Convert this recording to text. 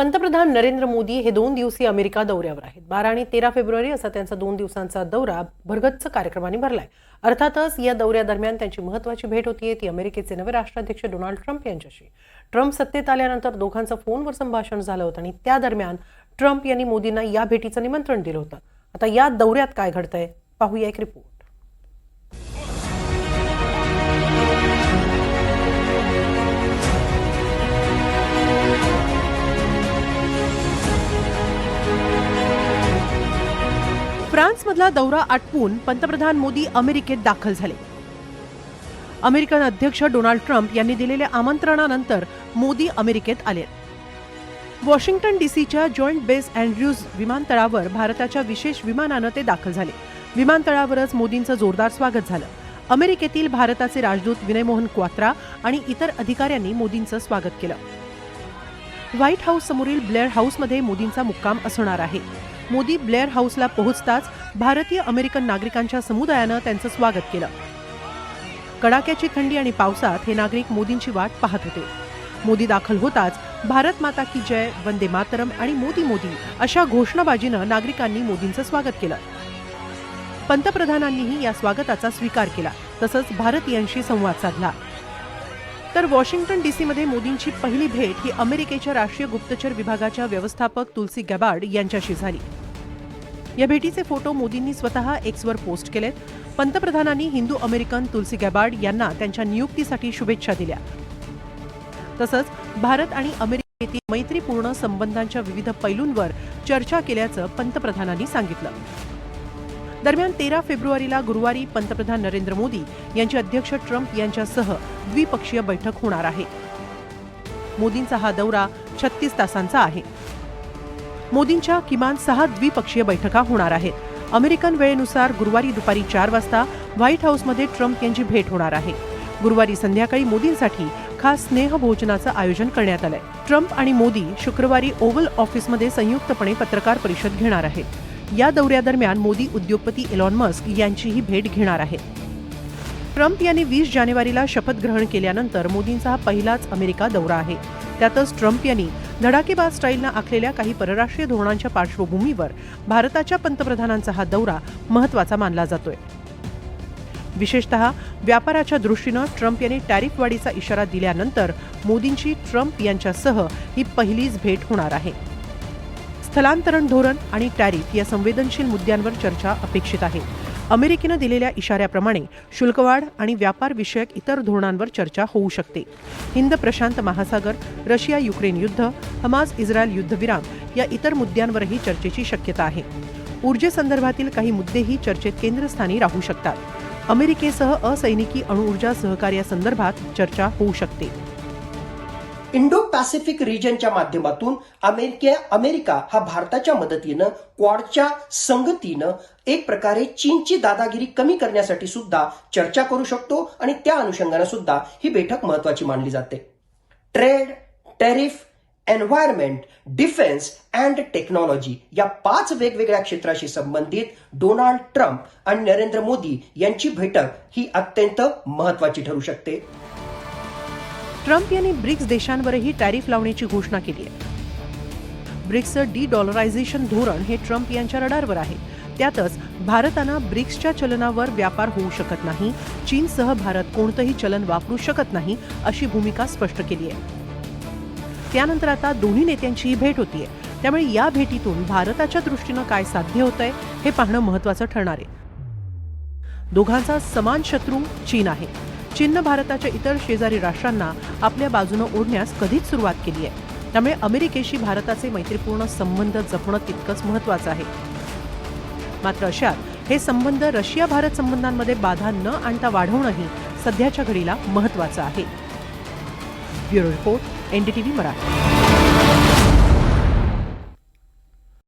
पंतप्रधान नरेंद्र मोदी हे 2 दिवसीय अमेरिका दौऱ्यावर आहेत. 12 आणि 13 फेब्रुवारी असा त्यांचा 2 दिवसांचा दौरा भरगच्च कार्यक्रमांनी भरलाय. अर्थातच या दौऱ्यादरम्यान त्यांची महत्त्वाची भेट होतीये ती अमेरिकेचे नवे राष्ट्राध्यक्ष डोनाल्ड ट्रम्प यांच्याशी. ट्रम्प सत्तेत आल्यानंतर दोघांचं फोनवर संभाषण झालं होतं आणि त्या दरम्यान ट्रम्प यांनी मोदींना या भेटीचं निमंत्रण दिलं होतं. आता या दौऱ्यात काय घडतंय पाहूया एक रिपोर्ट. फ्रान्समधला दौरा आटपून पंतप्रधान मोदी अमेरिकेत दाखल झाले. अमेरिकन अध्यक्ष डोनाल्ड ट्रम्प यांनी दिलेल्या आमंत्रणानंतर मोदी अमेरिकेत आले. वॉशिंग्टन डीसीच्या जॉइंट बेस अँड्र्यूज विमानतळावर भारताच्या विशेष विमानानं ते दाखल झाले. विमानतळावरच मोदींचं जोरदार स्वागत झालं. अमेरिकेतील भारताचे राजदूत विनय मोहन क्वात्रा आणि इतर अधिकाऱ्यांनी मोदींचं स्वागत केलं. व्हाईट हाऊस समोरील ब्लेअर हाऊसमध्ये मोदींचा मुक्काम असणार आहे. मोदी ब्लेअर हाऊसला पोहोचताच भारतीय अमेरिकन नागरिकांच्या समुदायानं त्यांचं स्वागत केलं. कडाक्याची थंडी आणि पावसात हे नागरिक मोदींची वाट पाहत होते. मोदी दाखल होताच भारत माता की जय, वंदे मातरम आणि मोदी मोदी अशा घोषणाबाजीनं नागरिकांनी मोदींचं स्वागत केलं. पंतप्रधानांनीही या स्वागताचा स्वीकार केला. तसंच भारतीयांशी संवाद साधला. तर वॉशिंग्टन डीसीमध्ये मोदींची पहिली भेट ही अमेरिकेच्या राष्ट्रीय गुप्तचर विभागाच्या व्यवस्थापक तुलसी गॅबार्ड यांच्याशी झाली. या भेटीचे फोटो मोदींनी स्वतः एक्सवर पोस्ट केलेत. पंतप्रधानांनी हिंदू अमेरिकन तुलसी गॅबार्ड यांना त्यांच्या नियुक्तीसाठी शुभेच्छा दिल्या. तसंच भारत आणि अमेरिकेतील मैत्रीपूर्ण संबंधांच्या विविध पैलूंवर चर्चा केल्याचं पंतप्रधानांनी सांगितलं. दरम्यान 13 फेब्रुवारीला गुरुवारी पंतप्रधान नरेंद्र मोदी यांची अध्यक्ष ट्रम्प यांच्यासह द्विपक्षीय बैठक होणार आहे. मोदींचा हा दौरा 36 तासांचा आहे. मोदींच्या किमान 6 द्विपक्षीय बैठका होणार आहेत. अमेरिकन वेळेनुसार गुरुवारी दुपारी 4 वाजता व्हाईट हाऊसमध्ये ट्रम्प यांची भेट होणार आहे. गुरुवारी संध्याकाळी मोदींसाठी खास स्नेहभोजनाचं आयोजन करण्यात आलंय. ट्रम्प आणि मोदी शुक्रवारी ओव्हल ऑफिसमध्ये संयुक्तपणे पत्रकार परिषद घेणार आहेत. या दौऱ्यादरम्यान मोदी उद्योगपती एलॉन मस्क यांचीही भेट घेणार आहेत. ट्रम्प यांनी 20 जानेवारीला शपथ ग्रहण केल्यानंतर मोदींचा हा पहिलाच अमेरिका दौरा आहे. त्यातच ट्रम्प यांनी धडाकेबाज स्टाईलनं आखलेल्या काही परराष्ट्रीय धोरणांच्या पार्श्वभूमीवर भारताच्या पंतप्रधानांचा हा दौरा महत्त्वाचा मानला जातोय. विशेषतः व्यापाराच्या दृष्टीनं ट्रम्प यांनी टॅरिफ वाढीचा इशारा दिल्यानंतर मोदींची ट्रम्प यांच्यासह ही पहिलीच भेट होणार आहे. स्थलांतरण धोरण आणि टॅरिफ या संवेदनशील मुद्द्यांवर चर्चा अपेक्षित आहे. अमेरिकेनं दिलेल्या इशाऱ्याप्रमाणे शुल्कवाढ आणि व्यापार विषयक इतर धोरणांवर चर्चा होऊ शकते. हिंद प्रशांत महासागर, रशिया युक्रेन युद्ध, हमास इस्रायल युद्धविराम या इतर मुद्द्यांवरही चर्चेची शक्यता आहे. ऊर्जेसंदर्भातील काही मुद्देही चर्चेत केंद्रस्थानी राहू शकतात. अमेरिकेसह असैनिकी अणुऊर्जा सहकार्यासंदर्भात चर्चा होऊ शकते. इंडो पॅसिफिक रिजनच्या माध्यमातून अमेरिका हा भारताच्या मदतीनं क्वाडच्या संगतीनं एक प्रकारे चीनची दादागिरी कमी करण्यासाठी सुद्धा चर्चा करू शकतो आणि त्या अनुषंगाने सुद्धा ही बैठक महत्वाची मानली जाते. Trade, tariff, environment, defence and technology या 5 वेगवेगळ्या क्षेत्राशी संबंधित डोनाल्ड ट्रम्प आणि नरेंद्र मोदी यांची बैठक ही अत्यंत महत्वाची ठरू शकते. ट्रम्प यांनी ब्रिक्स देशांवरही टॅरिफ लावण्याची घोषणा केली आहे. ब्रिक्सचं डी-डॉलरायझेशन धोरण हे ट्रम्प यांच्या रडारवर आहे. त्यातच भारतानं ब्रिक्सच्या चलनावर व्यापार होऊ शकत नाही, चीनसह भारत कोणतंही चलन वापरू शकत नाही अशी भूमिका स्पष्ट केली आहे. त्यानंतर आता दोन्ही नेत्यांचीही भेट होतीये. त्यामुळे या भेटीतून भारताच्या दृष्टीनं काय साध्य होतंय हे पाहणं महत्त्वाचं ठरणार आहे. दोघांचा समान शत्रू चीन आहे. चीननं भारताच्या इतर शेजारी राष्ट्रांना आपल्या बाजूनं ओढण्यास कधीच सुरुवात केली आहे. त्यामुळे अमेरिकेशी भारताचे मैत्रीपूर्ण संबंध जपणं तितकंच महत्त्वाचं आहे. मात्र अशात हे संबंध रशिया भारत संबंधांमध्ये बाधा न आणता वाढवणंही सध्याच्या घडीला महत्त्वाचं आहे. Bureau report, NDTV Marathi.